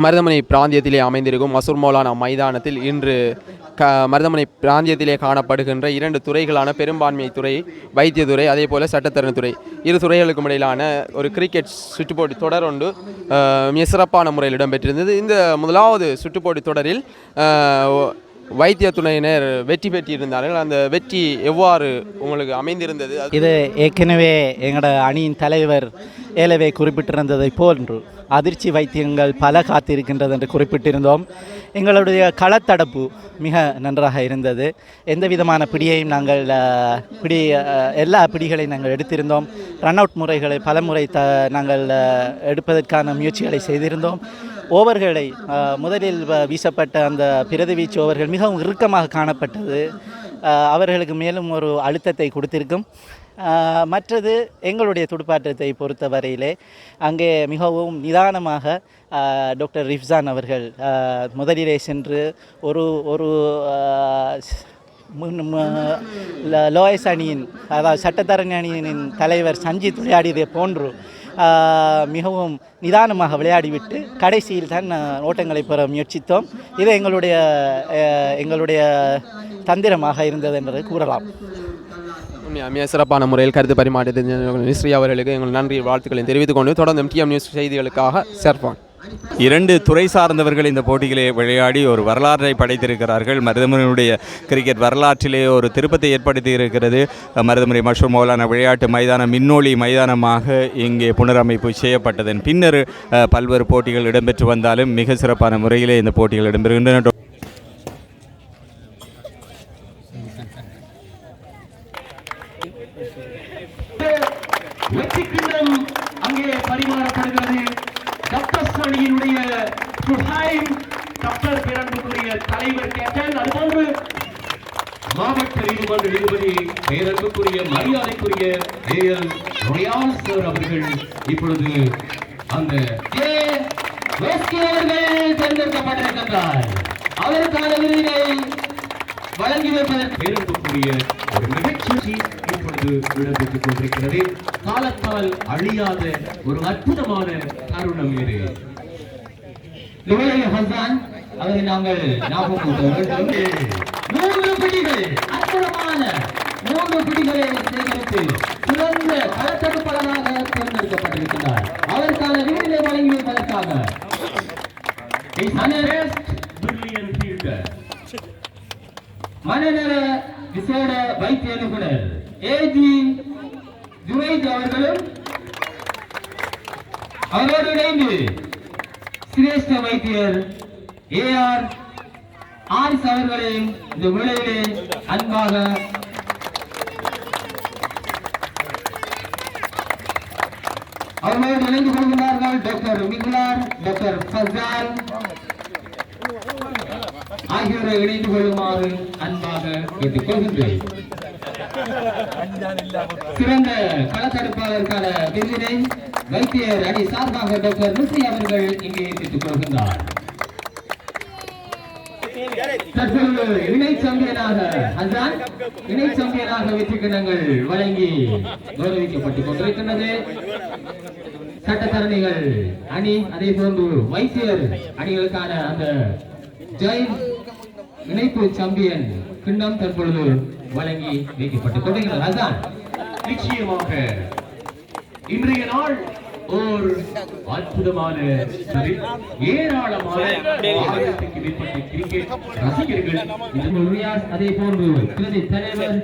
மருதமனை பிராந்தியத்திலே அமைந்திருக்கும் மசூர் மௌலானா மைதானத்தில் இன்று மருதமனை பிராந்தியத்திலே காணப்படுகின்ற 2 துறைகளான பெரும்பான்மை துறை, வைத்தியத்துறை, அதே போல் சட்டத்தரணித்துறை, இரு துறைகளுக்கும் இடையிலான ஒரு கிரிக்கெட் சுற்றுப்போட்டி தொடர் ஒன்று மிக சிறப்பான முறையில் இடம்பெற்றிருந்தது. இந்த முதலாவது சுற்றுப்போட்டி தொடரில் வைத்தியத்துறையினர் வெற்றி பெற்றிருந்தார்கள். அந்த வெற்றி எவ்வாறு உங்களுக்கு அமைந்திருந்தது? இது ஏற்கனவே எங்களோட அணியின் தலைவர் ஏலவே குறிப்பிட்டிருந்ததை போன்று அதிர்ச்சி வைத்தியங்கள் பல காத்திருக்கின்றது என்று குறிப்பிட்டிருந்தோம். எங்களுடைய களத்தடுப்பு மிக நன்றாக இருந்தது. எந்த விதமான பிடியையும் நாங்கள் எல்லா பிடிகளையும் நாங்கள் எடுத்திருந்தோம். ரன் அவுட் முறைகளை பல முறை நாங்கள் எடுப்பதற்கான முயற்சிகளை செய்திருந்தோம். ஓவர்களை முதலில் வீசப்பட்ட அந்த பிரதி வீச்சு ஓவர்கள் மிகவும் இறுக்கமாக காணப்பட்டது. அவர்களுக்கு மேலும் ஒரு அழுத்தத்தை கொடுத்திருக்கும். மற்றது எங்களுடைய துடுப்பாட்டத்தை பொறுத்தவரையிலே அங்கே மிகவும் நிதானமாக டாக்டர் ரிஃப்சான் அவர்கள் முதலிலே சென்று ஒரு ஒரு லோயஸ் அணியின், அதாவது சட்டத்தரணி அணியின் தலைவர் சஞ்சித் விளையாடியதை போன்று மிகவும் நிதானமாக விளையாடிவிட்டு கடைசியில் தான் ஓட்டங்களை பெற முயற்சித்தோம். இது எங்களுடைய தந்திரமாக இருந்தது என்பதை கூறலாம். மிக சிறப்பான முறையில் கருத்து பரிமாற்றத்தை ஸ்ரீ அவர்களுக்கு எங்கள் நன்றி வாழ்த்துக்களை தெரிவித்துக் கொண்டு தொடர்ந்து டிஎம் நியூஸ் செய்திகளுக்காக சர்ஃபான். 2 துறை சார்ந்தவர்கள் இந்த போட்டிகளை விளையாடி ஒரு வரலாற்றை படைத்திருக்கிறார்கள். மருதமனையுடைய கிரிக்கெட் வரலாற்றிலே ஒரு திருப்பத்தை ஏற்படுத்தி இருக்கிறது. மருதமனை மசூர் மௌலானா விளையாட்டு மைதானம் மின்னொளி மைதானமாக இங்கே புனரமைப்பு செய்யப்பட்டதன் பின்னர் பல்வேறு போட்டிகள் இடம்பெற்று வந்தாலும் மிக சிறப்பான முறையிலே இந்த போட்டிகள் இடம்பெறுகின்றன. அங்கே பரிமாறப்படுகிறது. அணியினுடைய பேரன்புக்குரிய தலைவர் கேப்டன், அதுபோன்று மாவட்ட நீதிமன்ற நீதிபதி பேரன்புக்குரிய மரியாதைக்குரிய ஏஎல் ரொயால் சார் அவர்கள் இப்பொழுது அந்த அவர்கள் தேர்ந்தெடுக்கப்பட்டிருக்கின்றார். அவருக்கான விருதினை வழங்கி வைப்பதற்கு பேரன்புக்குரிய ஒரு நிகழ்ச்சி இப்பொழுது இடம்பெற்றுக் கொண்டிருக்கிறது. காலத்தால் அழியாத ஒரு அற்புதமான தருணம் இது. அதை நாங்கள் ஞாபகம் 3 பிடிகள், அற்புதமான 3 பிடிகளை சேகரித்து சிறந்த களத்தடுப்பாளராக தேர்ந்தெடுக்கப்பட்டிருக்கிறார். அதற்கான விருதினை வழங்கி வைப்பதற்காக மனநல விசேட வைத்திய நிபுணர் ஏஜி ஜுனைத் அவர்களும் அவரோடு இணைந்து சிரேஷ்ட வைத்தியர் ஏஆர் ஆரிஸ் அவர்களையும் இந்த விளைவிலே அன்பாக அவர்களோடு இணைந்து கொள்கிறார்கள். டாக்டர் மிகுலார், டாக்டர் ஃபசால் ஆகியோரை இணைந்து கொள்ளுமாறு அன்பாக கேட்டுக் கொள்கின்றேன். சிறந்த களத்தடுப்பாளருக்கான விருதினை வைத்தியர் அணி சார்பாக டாக்டர் ருசி அவர்கள் இங்கே பெற்றுக் கொள்கின்றார். தற்பொழுது இணை சாம்பியனாக ஹசான், இணை சாம்பியனாக வெற்றி கிண்ணங்கள் வழங்கி கௌரவிக்கப்பட்டுக் கொண்டிருக்கின்றது. சட்டத்தரணிகள் அணி, அதே போன்று வைத்தியர் அணிகளுக்கான அந்த ஜெயின் இணைப்பு சாம்பியன் கிண்ணம் தற்பொழுது வழங்கி வைக்கப்பட்டுக் கொண்டிருக்கிறது. அதுதான் நிச்சயமாக இன்றைய நாள் ஒரு அற்புதமான ஏராளமான 1000க்கு மேற்பட்ட கிரிக்கெட் ரசிகர்கள், அதே போன்று பிரதி தலைவர்